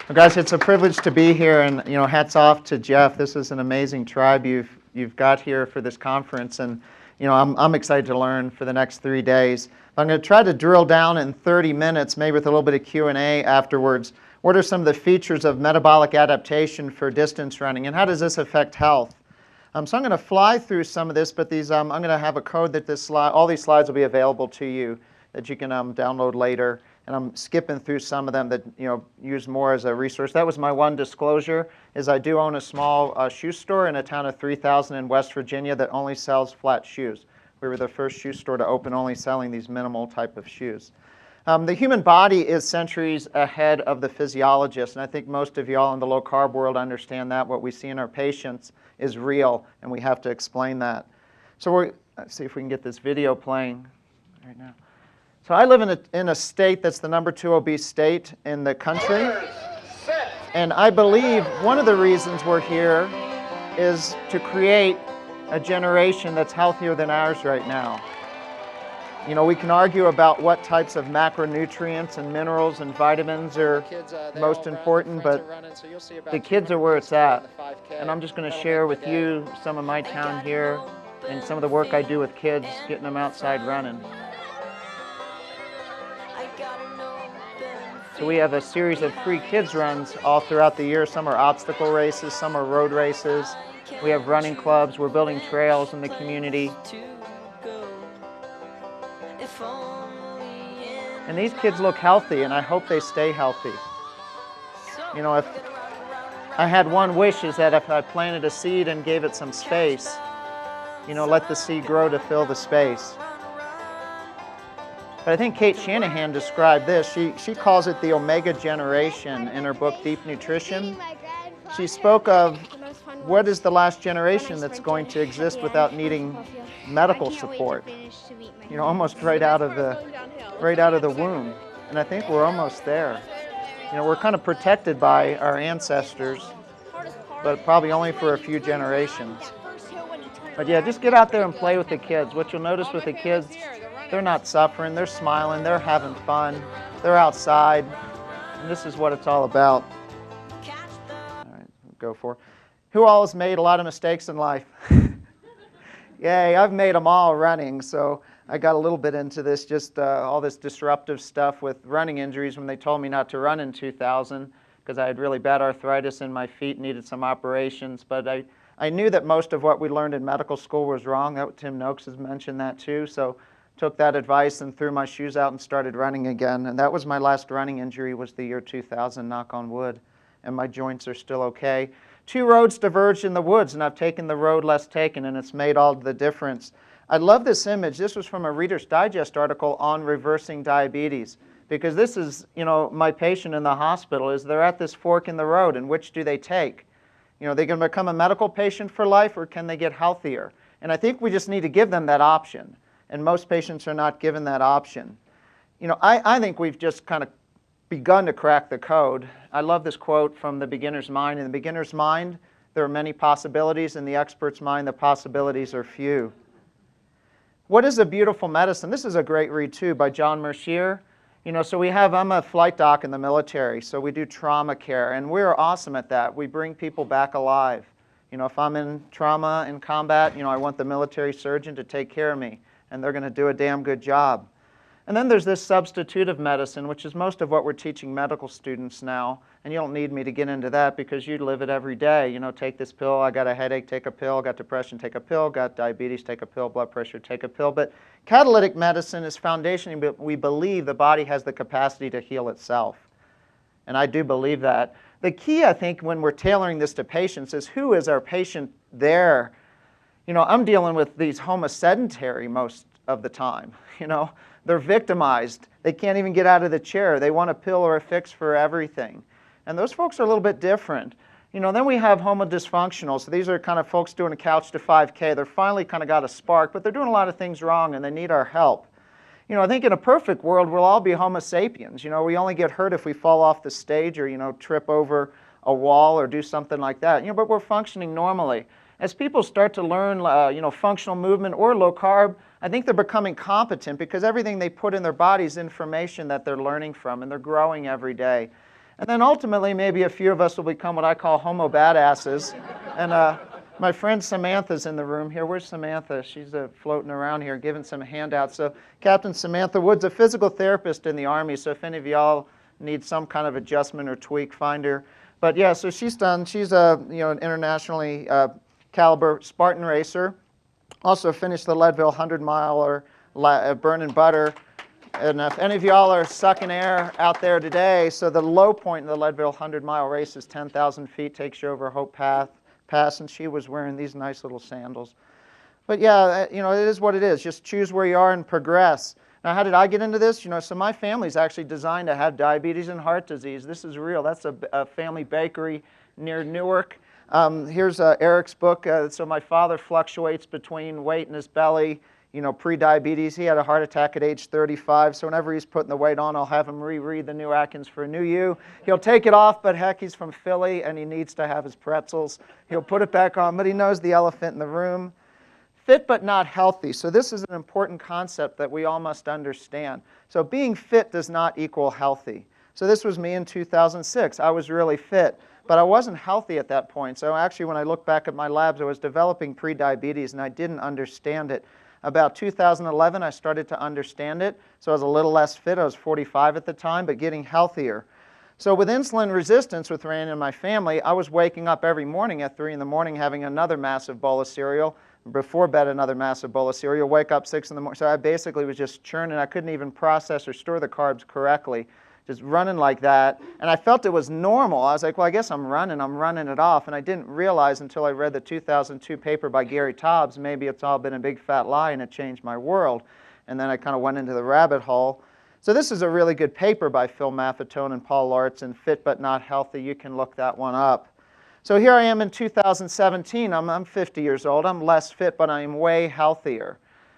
Well, guys, it's a privilege to be here, and hats off to Jeff. This is an amazing tribe you've got here for this conference, and I'm excited to learn for the next 3 days. I'm going to try to drill down in 30 minutes, maybe with a little bit of Q&A afterwards. What are some of the features of metabolic adaptation for distance running, and how does this affect health? So I'm going to fly through some of this, but I'm going to have a code that all these slides will be available to you that you can download later. And I'm skipping through some of them that use more as a resource. That was my one disclosure, is I do own a small shoe store in a town of 3,000 in West Virginia that only sells flat shoes. We were the first shoe store to open only selling these minimal type of shoes. The human body is centuries ahead of the physiologists, and I think most of y'all in the low-carb world understand that. What we see in our patients is real, and we have to explain that. So let's see if we can get this video playing right now. So I live in a state that's the #2 obese state in the country. And I believe one of the reasons we're here is to create a generation that's healthier than ours right now. We can argue about what types of macronutrients and minerals and vitamins are most important, but the kids are where it's at. And I'm just going to share with you some of my town here and some of the work I do with kids, getting them outside running. So we have a series of free kids runs all throughout the year. Some are obstacle races, some are road races. We have running clubs. We're building trails in the community. And these kids look healthy, and I hope they stay healthy. If I had one wish, is that if I planted a seed and gave it some space, let the seed grow to fill the space. But I think Kate Shanahan described this. She calls it the Omega generation in her book, Deep Nutrition. She spoke of what is the last generation that's going to exist without needing medical support. Almost right out of the womb. And I think we're almost there. We're kind of protected by our ancestors, but probably only for a few generations. But yeah, just get out there and play with the kids. What you'll notice with the kids, they're not suffering, they're smiling, they're having fun, they're outside, and this is what it's all about. All right, go for it. Who all has made a lot of mistakes in life? Yay, I've made them all running, so I got a little bit into this, just all this disruptive stuff with running injuries when they told me not to run in 2000 because I had really bad arthritis in my feet, needed some operations, but I knew that most of what we learned in medical school was wrong. Tim Noakes has mentioned that too, so took that advice and threw my shoes out and started running again. And that was my last running injury, was the year 2000, knock on wood. And my joints are still okay. 2 roads diverged in the woods, and I've taken the road less taken, and it's made all the difference. I love this image. This was from a Reader's Digest article on reversing diabetes, because this is, my patient in the hospital, is they're at this fork in the road, and which do they take? They're going to become a medical patient for life, or can they get healthier? And I think we just need to give them that option. And most patients are not given that option. I think we've just kind of begun to crack the code. I love this quote from The Beginner's Mind. In the beginner's mind, there are many possibilities. In the expert's mind, the possibilities are few. What is a beautiful medicine? This is a great read, too, by John Mercier. So I'm a flight doc in the military, so we do trauma care, and we're awesome at that. We bring people back alive. If I'm in trauma, in combat, I want the military surgeon to take care of me, and they're going to do a damn good job. And then there's this substitutive medicine, which is most of what we're teaching medical students now. And you don't need me to get into that because you live it every day. Take this pill, I got a headache, take a pill, got depression, take a pill, got diabetes, take a pill, blood pressure, take a pill. But catalytic medicine is foundational. We believe the body has the capacity to heal itself. And I do believe that. The key, I think, when we're tailoring this to patients is who is our patient there? I'm dealing with these homo-sedentary most of the time. They're victimized. They can't even get out of the chair. They want a pill or a fix for everything. And those folks are a little bit different. Then we have homo-dysfunctional. So these are kind of folks doing a couch to 5K. They're finally kind of got a spark, but they're doing a lot of things wrong, and they need our help. I think in a perfect world, we'll all be homo sapiens. We only get hurt if we fall off the stage or, trip over a wall or do something like that. But we're functioning normally. As people start to learn, functional movement or low carb, I think they're becoming competent because everything they put in their body is information that they're learning from, and they're growing every day. And then ultimately, maybe a few of us will become what I call homo badasses. And my friend Samantha's in the room here. Where's Samantha? She's floating around here giving some handouts. So Captain Samantha Wood's a physical therapist in the Army, so if any of y'all need some kind of adjustment or tweak, find her. But yeah, so she's a an internationally caliber Spartan racer. Also finished the Leadville 100-miler, burning butter. And if any of y'all are sucking air out there today, so the low point in the Leadville 100-mile race is 10,000 feet, takes you over Hope Pass, and she was wearing these nice little sandals. But yeah, it is what it is. Just choose where you are and progress. Now, how did I get into this? So my family's actually designed to have diabetes and heart disease. This is real. That's a family bakery near Newark. Here's Eric's book. So my father fluctuates between weight in his belly, pre-diabetes. He had a heart attack at age 35, so whenever he's putting the weight on, I'll have him reread the New Atkins for a New You. He'll take it off, but heck, he's from Philly, and he needs to have his pretzels. He'll put it back on, but he knows the elephant in the room. Fit but not healthy. So this is an important concept that we all must understand. So being fit does not equal healthy. So this was me in 2006. I was really fit, but I wasn't healthy at that point. So actually, when I look back at my labs, I was developing pre-diabetes, and I didn't understand it. About 2011, I started to understand it, so I was a little less fit. I was 45 at the time, but getting healthier. So with insulin resistance, which ran in my family, I was waking up every morning at 3 in the morning having another massive bowl of cereal. Before bed, another massive bowl of cereal. Wake up 6 in the morning. So I basically was just churning. I couldn't even process or store the carbs correctly, just running like that. And I felt it was normal. I was like, well, I guess I'm running it off. And I didn't realize until I read the 2002 paper by Gary Taubes, maybe it's all been a big fat lie and it changed my world. And then I kind of went into the rabbit hole. So this is a really good paper by Phil Maffetone and Paul Lauritsen, Fit But Not Healthy. You can look that one up. So here I am in 2017. I'm 50 years old. I'm less fit, but I'm way healthier.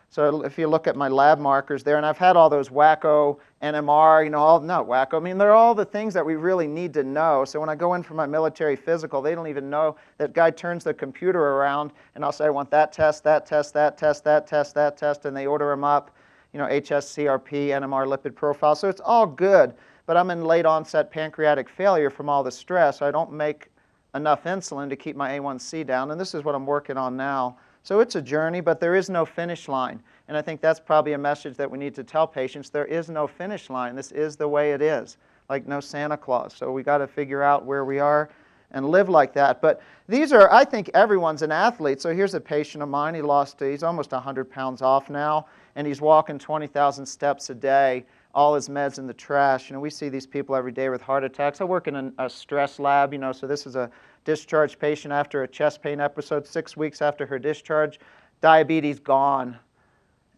So if you look at my lab markers there, and I've had all those wacko NMR, not wacko. I mean, they're all the things that we really need to know. So when I go in for my military physical, they don't even know. That guy turns the computer around, and I'll say, I want that test, that test, that test, that test, that test, and they order them up, HSCRP, NMR lipid profile. So it's all good, but I'm in late onset pancreatic failure from all the stress. So I don't make enough insulin to keep my A1C down, and this is what I'm working on now. So it's a journey, but there is no finish line. And I think that's probably a message that we need to tell patients. There is no finish line. This is the way it is, like no Santa Claus. So we got to figure out where we are and live like that. But these are, I think everyone's an athlete. So here's a patient of mine. He's almost 100 pounds off now, and he's walking 20,000 steps a day, all his meds in the trash. We see these people every day with heart attacks. I work in a stress lab, so this is a discharged patient after a chest pain episode, 6 weeks after her discharge, diabetes gone.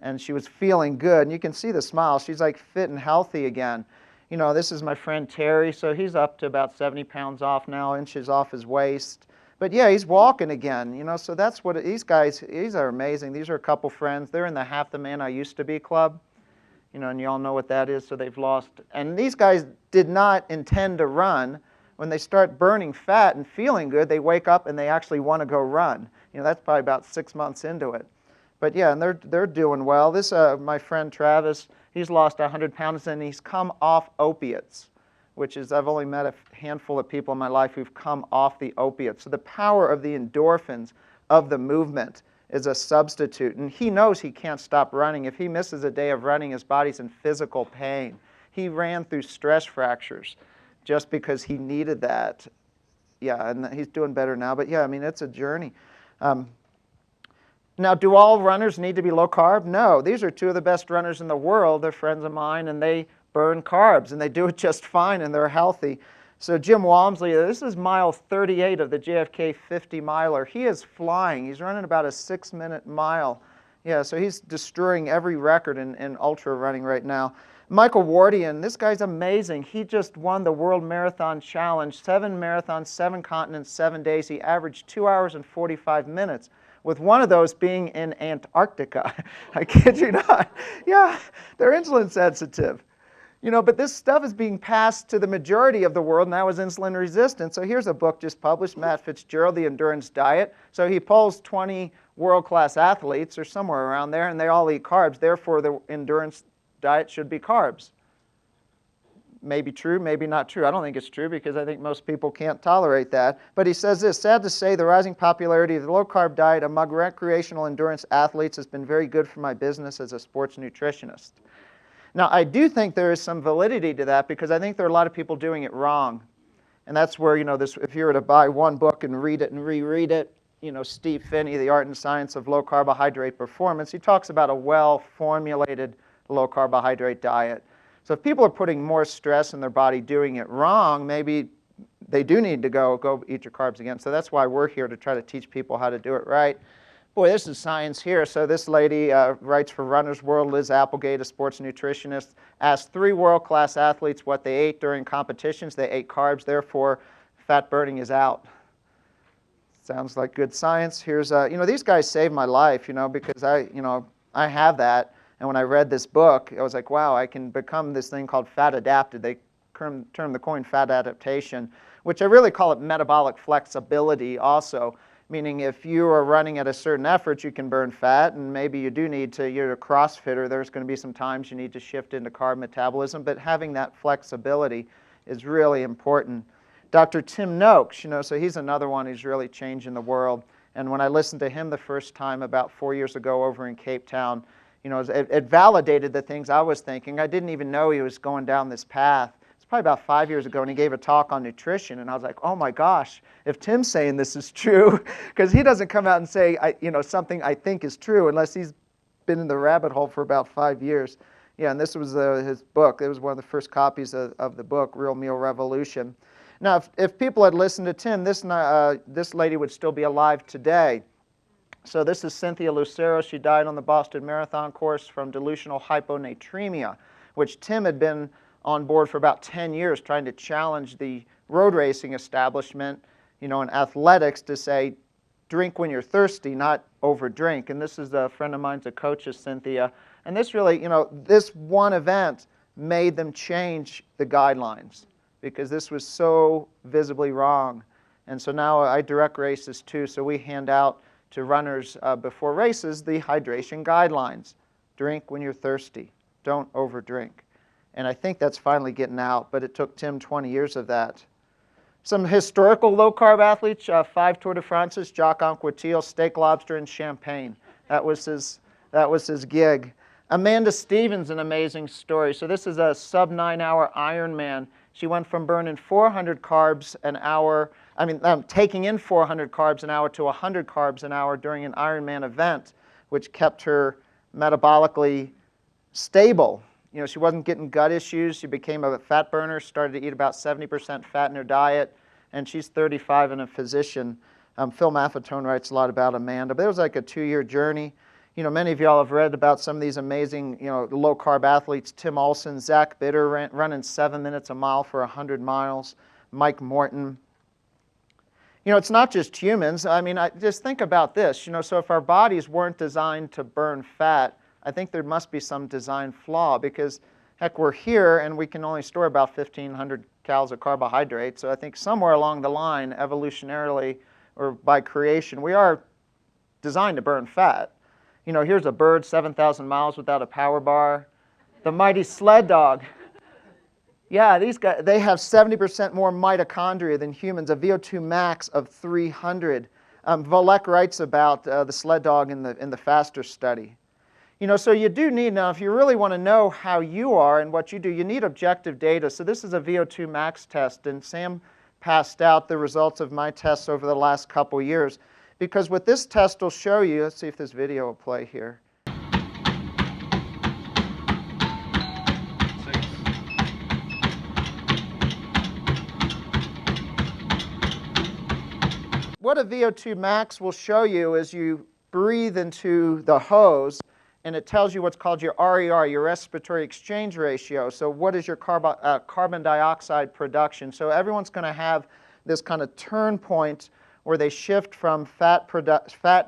And she was feeling good. And you can see the smile. She's like fit and healthy again. This is my friend Terry. So he's up to about 70 pounds off now, inches off his waist. But yeah, he's walking again. So that's what these guys, these are amazing. These are a couple friends. They're in the Half the Man I Used to Be club. And you all know what that is. So they've lost. And these guys did not intend to run. When they start burning fat and feeling good, they wake up and they actually want to go run. That's probably about 6 months into it. But yeah, and they're doing well. This my friend Travis, he's lost 100 pounds and he's come off opiates, which is, I've only met a handful of people in my life who've come off the opiates. So the power of the endorphins of the movement is a substitute. And he knows he can't stop running. If he misses a day of running, his body's in physical pain. He ran through stress fractures just because he needed that. Yeah, and he's doing better now. But yeah, I mean, it's a journey. Now, do all runners need to be low carb? No. These are two of the best runners in the world. They're friends of mine, and they burn carbs, and they do it just fine, and they're healthy. So Jim Walmsley, this is mile 38 of the JFK 50-miler. He is flying. He's running about a 6-minute mile. Yeah, so he's destroying every record in ultra running right now. Michael Wardian, this guy's amazing. He just won the World Marathon Challenge, 7 marathons, 7 continents, 7 days. He averaged 2 hours and 45 minutes, with one of those being in Antarctica. I kid you not. Yeah, they're insulin sensitive. But this stuff is being passed to the majority of the world, and that was insulin resistant. So here's a book just published, Matt Fitzgerald, The Endurance Diet. So he polls 20 world-class athletes, or somewhere around there, and they all eat carbs. Therefore, the endurance diet should be carbs. Maybe true, maybe not true. I don't think it's true because I think most people can't tolerate that. But he says this, sad to say, the rising popularity of the low-carb diet among recreational endurance athletes has been very good for my business as a sports nutritionist. Now, I do think there is some validity to that because I think there are a lot of people doing it wrong. And that's where, if you were to buy one book and read it and reread it, Steve Finney, The Art and Science of Low Carbohydrate Performance, he talks about a well-formulated low carbohydrate diet. So if people are putting more stress in their body doing it wrong, maybe they do need to go eat your carbs again. So that's why we're here to try to teach people how to do it right. Boy, this is science here. So this lady writes for Runner's World, Liz Applegate, a sports nutritionist, asked 3 world-class athletes what they ate during competitions. They ate carbs, therefore fat burning is out. Sounds like good science. Here's, these guys saved my life, because I have that. And when I read this book, I was like, wow, I can become this thing called fat adapted. They term the coin fat adaptation, which I really call it metabolic flexibility also, meaning if you are running at a certain effort, you can burn fat, and maybe you do need to, you're a CrossFitter, there's going to be some times you need to shift into carb metabolism, but having that flexibility is really important. Dr. Tim Noakes, so he's another one who's really changing the world. And when I listened to him the first time about 4 years ago over in Cape Town, it validated the things I was thinking. I didn't even know he was going down this path. It's probably about 5 years ago, and he gave a talk on nutrition, and I was like, oh my gosh, if Tim's saying this is true, because he doesn't come out and say, something I think is true unless he's been in the rabbit hole for about 5 years. Yeah, and this was his book. It was one of the first copies of the book, Real Meal Revolution. Now, if people had listened to Tim, this lady would still be alive today. So this is Cynthia Lucero. She died on the Boston Marathon course from delusional hyponatremia, which Tim had been on board for about 10 years trying to challenge the road racing establishment, in athletics to say, drink when you're thirsty, not overdrink. And this is a friend of mine's, a coach of Cynthia. And this really, this one event made them change the guidelines because this was so visibly wrong. And so now I direct races too, so we hand out to runners before races the hydration guidelines. Drink when you're thirsty. Don't overdrink. And I think that's finally getting out, but it took Tim 20 years of that. Some historical low-carb athletes, 5 Tour de France's, Jacques Anquetil, steak, lobster, and champagne. That was his gig. Amanda Stevens, an amazing story. So this is a sub-9-hour Ironman. She went from burning 400 carbs an hour, taking in 400 carbs an hour to 100 carbs an hour during an Ironman event, which kept her metabolically stable. She wasn't getting gut issues. She became a fat burner, started to eat about 70% fat in her diet, and she's 35 and a physician. Phil Maffetone writes a lot about Amanda, but it was like a 2-year journey. Many of y'all have read about some of these amazing, low-carb athletes. Tim Olson, Zach Bitter running 7 minutes a mile for 100 miles. Mike Morton. It's not just humans. Just think about this. So if our bodies weren't designed to burn fat, I think there must be some design flaw because, heck, we're here and we can only store about 1,500 calories of carbohydrate. So I think somewhere along the line, evolutionarily or by creation, we are designed to burn fat. Here's a bird 7,000 miles without a power bar. The mighty sled dog. Yeah, these guys, they have 70% more mitochondria than humans, a VO2 max of 300. Volek writes about the sled dog in the FASTER study. So you do need, now if you really want to know how you are and what you do, you need objective data. So this is a VO2 max test, and Sam passed out the results of my tests over the last couple years. Because what this test will show you, let's see if this video will play here. What a VO2 max will show you is you breathe into the hose, and it tells you what's called your RER, your respiratory exchange ratio. So what is your carbon dioxide production? So everyone's going to have this kind of turn point where they shift from fat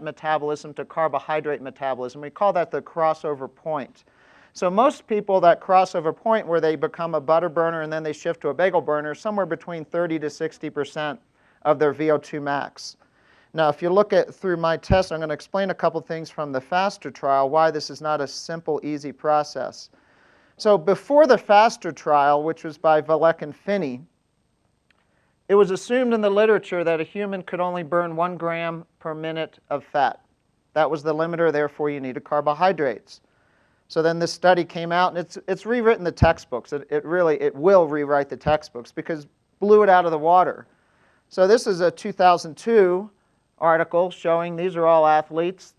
metabolism to carbohydrate metabolism. We call that the crossover point. So most people, that crossover point where they become a butter burner and then they shift to a bagel burner, somewhere between 30 to 60% of their VO2 max. Now, if you look through my test, I'm going to explain a couple things from the FASTER trial, why this is not a simple, easy process. So before the FASTER trial, which was by Valek and Finney, it was assumed in the literature that a human could only burn 1 gram per minute of fat. That was the limiter, therefore you needed carbohydrates. So then this study came out, and it's rewritten the textbooks. It will rewrite the textbooks because it blew it out of the water. So this is a 2002 article showing these are all athletes.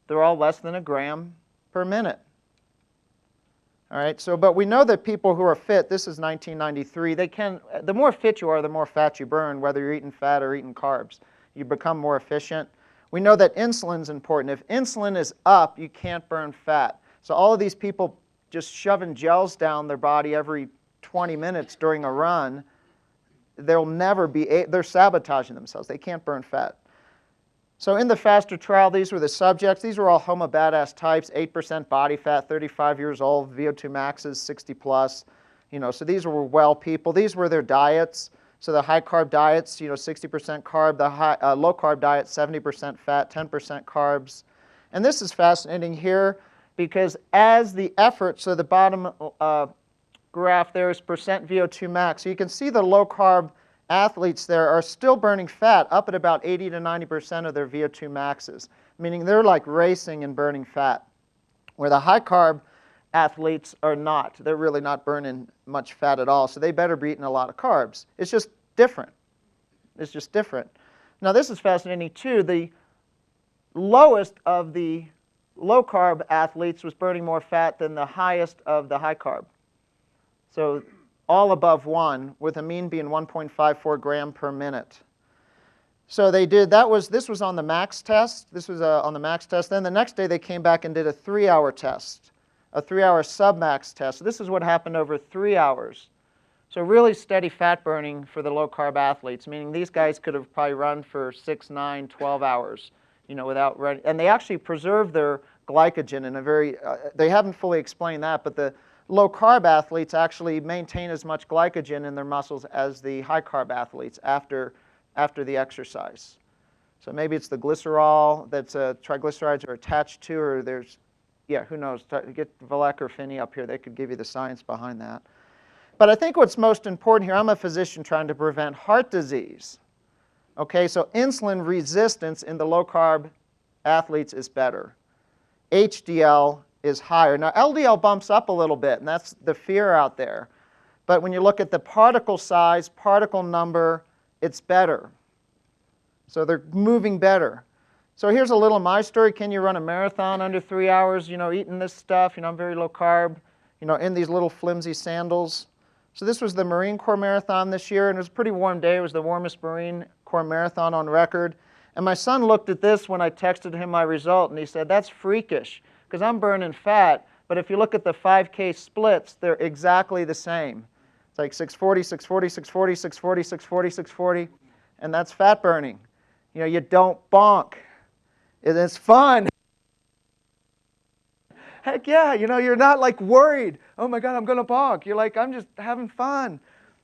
They're all less than 1 gram per minute. All right, so but we know that people who are fit, this is 1993, the more fit you are, the more fat you burn, whether you're eating fat or eating carbs. You become more efficient. We know that insulin's important. If insulin is up, you can't burn fat. So all of these people just shoving gels down their body every 20 minutes during a run, they're sabotaging themselves. They can't burn fat. So in the FASTER trial, these were the subjects. These were all homo badass types, 8% body fat, 35 years old, VO2 maxes, 60 plus. So these were well people. These were their diets. So the high carb diets, 60% carb. The low carb diet, 70% fat, 10% carbs. And this is fascinating here because as the effort, so the bottom graph there is percent VO2 max. So you can see the low carb athletes there are still burning fat up at about 80 to 90% of their VO2 maxes, meaning they're like racing and burning fat, where the high carb athletes are not. They're really not burning much fat at all, so they better be eating a lot of carbs. It's just different. It's just different. Now this is fascinating too. The lowest of the low carb athletes was burning more fat than the highest of the high carb. So all above 1, with a mean being 1.54 gram per minute. So they did, this was on the max test. This was on the max test. Then the next day they came back and did a 3-hour test, a 3-hour submax test. So this is what happened over 3 hours. So really steady fat burning for the low carb athletes, meaning these guys could have probably run for 6, 9, 12 hours, without running. And they actually preserve their glycogen in a very, they haven't fully explained that, but the low carb athletes actually maintain as much glycogen in their muscles as the high carb athletes after the exercise. So maybe it's the glycerol that's triglycerides are attached to, or there's, who knows? Get Valek or Finney up here. They could give you the science behind that. But I think what's most important here, I'm a physician trying to prevent heart disease. Okay, so insulin resistance in the low carb athletes is better. HDL is higher. Now LDL bumps up a little bit, and that's the fear out there. But when you look at the particle size, particle number, it's better. So they're moving better. So here's a little of my story. Can you run a marathon under 3 hours, eating this stuff? I'm very low carb, in these little flimsy sandals. So this was the Marine Corps Marathon this year, and it was a pretty warm day. It was the warmest Marine Corps Marathon on record. And my son looked at this when I texted him my result, and he said, that's freakish, because I'm burning fat, but if you look at the 5K splits, they're exactly the same. It's like 640, 640, 640, 640, 640, 640, and that's fat burning. You don't bonk. It's fun. Heck yeah, you're not like worried, oh my God, I'm going to bonk. You're like, I'm just having fun.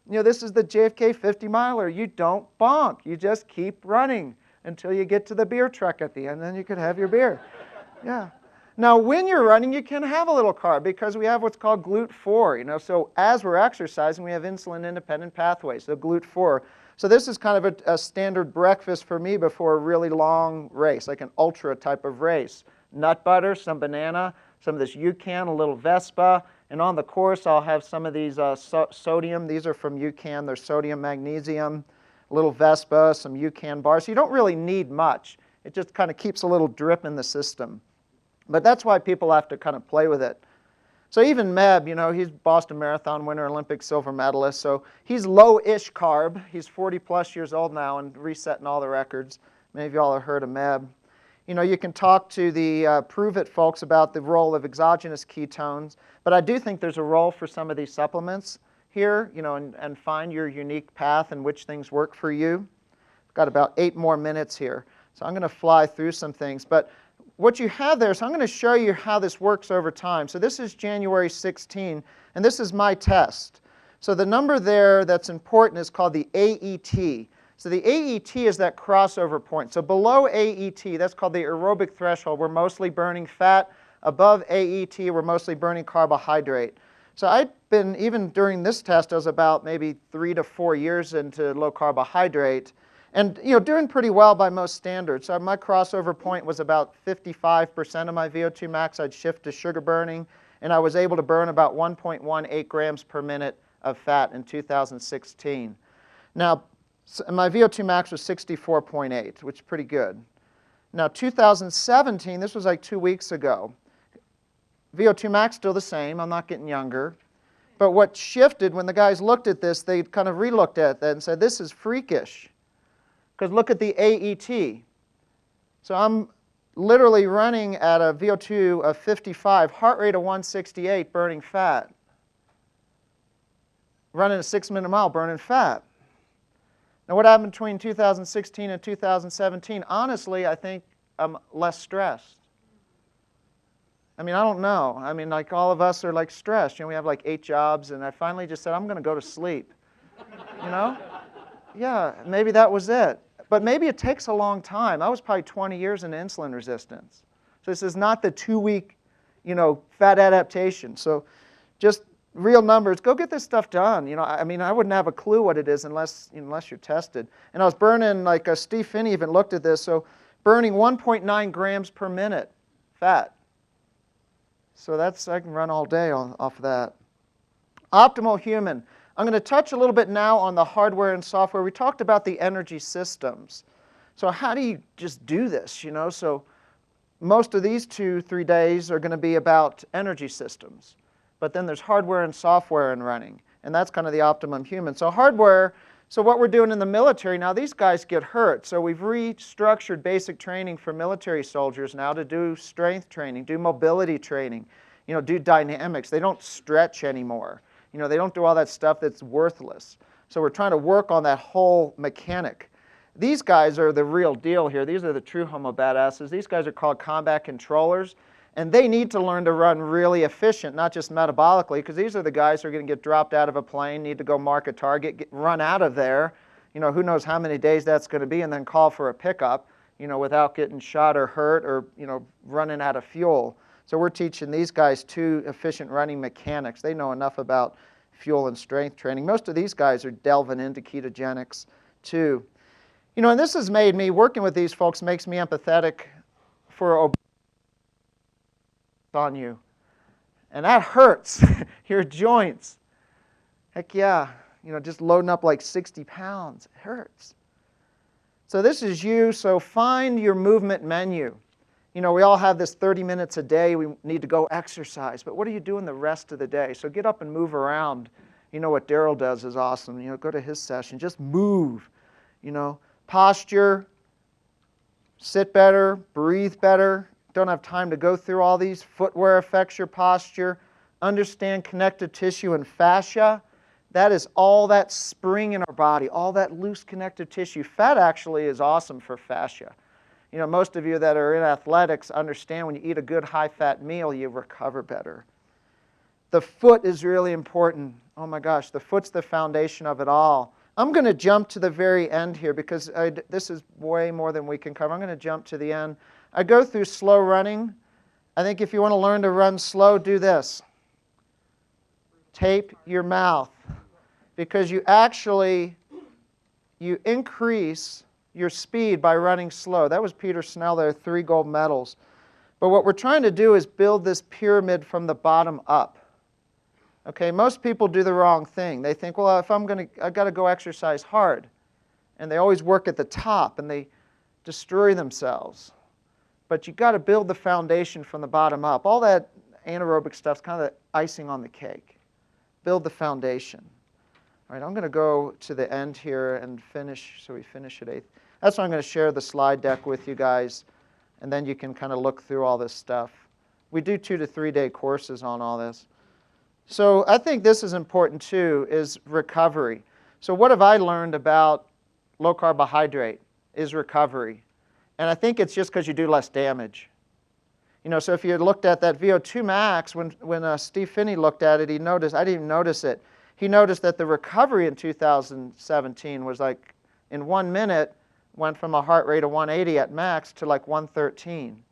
This is the JFK 50 miler. You don't bonk. You just keep running until you get to the beer truck at the end, then you can have your beer. Yeah. Now, when you're running, you can have a little carb because we have what's called GLUT4. So as we're exercising, we have insulin-independent pathways, so GLUT4. So this is kind of a standard breakfast for me before a really long race, like an ultra type of race. Nut butter, some banana, some of this UCAN, a little Vespa, and on the course I'll have some of these sodium. These are from UCAN. They're sodium, magnesium, a little Vespa, some UCAN bars. So you don't really need much. It just kind of keeps a little drip in the system. But that's why people have to kind of play with it. So even Meb, he's Boston Marathon winner, Olympic silver medalist. So he's low-ish carb. He's 40 plus years old now and resetting all the records. Many of y'all have heard of Meb. You can talk to the Prove It folks about the role of exogenous ketones. But I do think there's a role for some of these supplements here, and find your unique path and which things work for you. I've got about 8 more minutes here. So I'm going to fly through some things. But what you have there, so I'm going to show you how this works over time. So this is January 16, and this is my test. So the number there that's important is called the AET. So the AET is that crossover point. So below AET, that's called the aerobic threshold. We're mostly burning fat. Above AET, we're mostly burning carbohydrate. So I'd been, even during this test, I was about maybe 3 to 4 years into low carbohydrate, and doing pretty well by most standards. So my crossover point was about 55% of my VO2 max. I'd shift to sugar burning, and I was able to burn about 1.18 grams per minute of fat in 2016. Now, my VO2 max was 64.8, which is pretty good. Now, 2017, this was like 2 weeks ago. VO2 max still the same. I'm not getting younger. But what shifted, when the guys looked at this, they kind of re-looked at that and said, this is freakish. Because look at the AET. So I'm literally running at a VO2 of 55, heart rate of 168, burning fat. Running a 6-minute mile, burning fat. Now, what happened between 2016 and 2017? Honestly, I think I'm less stressed. I mean, I don't know. I mean, like all of us are like stressed. We have like 8 jobs, and I finally just said, I'm going to go to sleep. Yeah, maybe that was it. But maybe it takes a long time. I was probably 20 years in insulin resistance. So this is not the 2-week, fat adaptation. So just real numbers, go get this stuff done. I mean, I wouldn't have a clue what it is unless you're tested. And I was burning, like Steve Finney even looked at this, so burning 1.9 grams per minute fat. So I can run all day off of that. Optimal human. I'm going to touch a little bit now on the hardware and software. We talked about the energy systems. So how do you just do this, So most of these 2-3 days are going to be about energy systems. But then there's hardware and software in running. And that's kind of the optimum human. So hardware, so what we're doing in the military now, these guys get hurt. So we've restructured basic training for military soldiers now to do strength training, do mobility training, do dynamics. They don't stretch anymore. They don't do all that stuff that's worthless. So we're trying to work on that whole mechanic. These guys are the real deal here. These are the true homo badasses. These guys are called combat controllers. And they need to learn to run really efficient, not just metabolically, because these are the guys who are going to get dropped out of a plane, need to go mark a target, run out of there. Who knows how many days that's going to be, and then call for a pickup, without getting shot or hurt or, running out of fuel. So we're teaching these guys 2 efficient running mechanics. They know enough about fuel and strength training. Most of these guys are delving into ketogenics too. And this has made me, working with these folks makes me empathetic for obesity on you. And that hurts your joints. Heck yeah, just loading up like 60 pounds, it hurts. So this is you, so find your movement menu. We all have this 30 minutes a day, we need to go exercise, but what are you doing the rest of the day? So get up and move around. What Daryl does is awesome. Go to his session, just move. Posture, sit better, breathe better. Don't have time to go through all these. Footwear affects your posture. Understand connective tissue and fascia. That is all that spring in our body, all that loose connective tissue. Fat actually is awesome for fascia. Most of you that are in athletics understand when you eat a good high-fat meal, you recover better. The foot is really important. Oh my gosh, the foot's the foundation of it all. I'm going to jump to the very end here because this is way more than we can cover. I'm going to jump to the end. I go through slow running. I think if you want to learn to run slow, do this. Tape your mouth. Because you increase your speed by running slow. That was Peter Snell there, 3 gold medals. But what we're trying to do is build this pyramid from the bottom up. Okay, most people do the wrong thing. They think, well, if I've got to go exercise hard. And they always work at the top and they destroy themselves. But you've got to build the foundation from the bottom up. All that anaerobic stuff's kind of the icing on the cake. Build the foundation. All right, I'm going to go to the end here and finish, so we finish at 8. That's why I'm going to share the slide deck with you guys, and then you can kind of look through all this stuff. We do 2 to 3 day courses on all this. So I think this is important too, is recovery. So what have I learned about low carbohydrate is recovery. And I think it's just because you do less damage. So if you had looked at that VO2 max, when Steve Finney looked at it, he noticed, I didn't even notice it, he noticed that the recovery in 2017 was like, in 1 minute, went from a heart rate of 180 at max to like 113.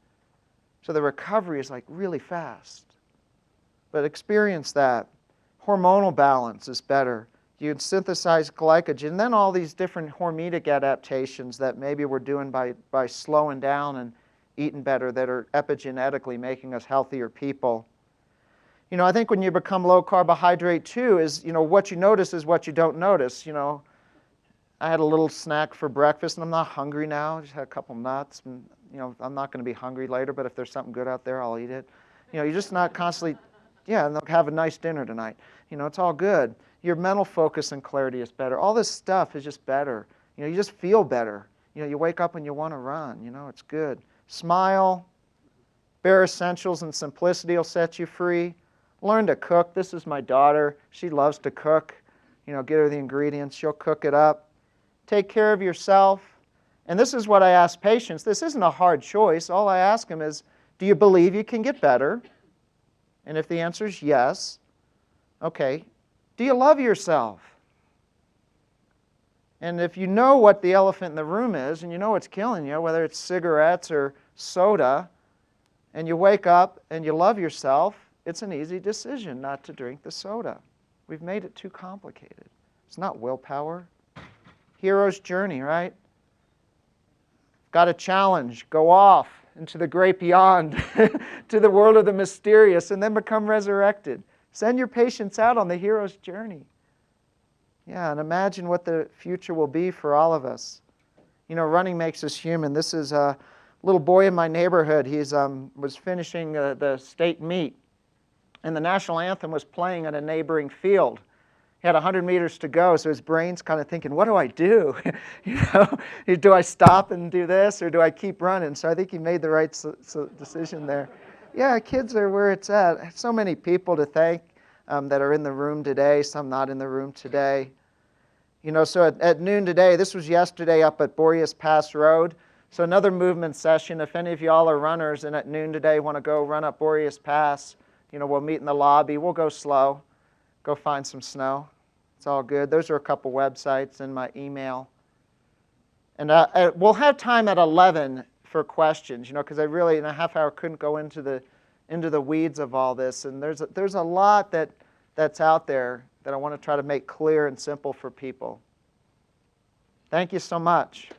So the recovery is like really fast. But experience that. Hormonal balance is better. You can synthesize glycogen. Then all these different hormetic adaptations that maybe we're doing by slowing down and eating better that are epigenetically making us healthier people. You know, I think when you become low carbohydrate too is, you know, what you notice is what you don't notice. You know, I had a little snack for breakfast and I'm not hungry now. I just had a couple nuts. And, you know, I'm not going to be hungry later, but if there's something good out there, I'll eat it. You know, you're just not constantly, yeah, and have a nice dinner tonight. You know, it's all good. Your mental focus and clarity is better. All this stuff is just better. You know, you just feel better. You know, you wake up and you want to run. You know, it's good. Smile. Bare essentials and simplicity will set you free. Learn to cook. This is my daughter. She loves to cook. You know, get her the ingredients. She'll cook it up. Take care of yourself. And this is what I ask patients. This isn't a hard choice. All I ask them is, do you believe you can get better? And if the answer is yes, okay, do you love yourself? And if you know what the elephant in the room is, and you know what's killing you, whether it's cigarettes or soda, and you wake up and you love yourself, it's an easy decision not to drink the soda. We've made it too complicated. It's not willpower. Hero's journey, right? Got a challenge. Go off into the great beyond, to the world of the mysterious, and then become resurrected. Send your patients out on the hero's journey. Yeah, and imagine what the future will be for all of us. You know, running makes us human. This is a little boy in my neighborhood. He was finishing the state meet, and the national anthem was playing at a neighboring field. He had 100 meters to go, so his brain's kind of thinking, what do I do? You know, do I stop and do this, or do I keep running? So I think he made the right decision there. Yeah, kids are where it's at. So many people to thank that are in the room today, some not in the room today. You know, so at noon today, this was yesterday up at Boreas Pass Road. So another movement session. If any of y'all are runners and at noon today want to go run up Boreas Pass, you know, we'll meet in the lobby. We'll go slow. Go find some snow. It's all good. Those are a couple websites and my email. And we'll have time at 11 for questions, you know, because I really, in a half hour, couldn't go into the weeds of all this. And there's a lot that's out there that I want to try to make clear and simple for people. Thank you so much.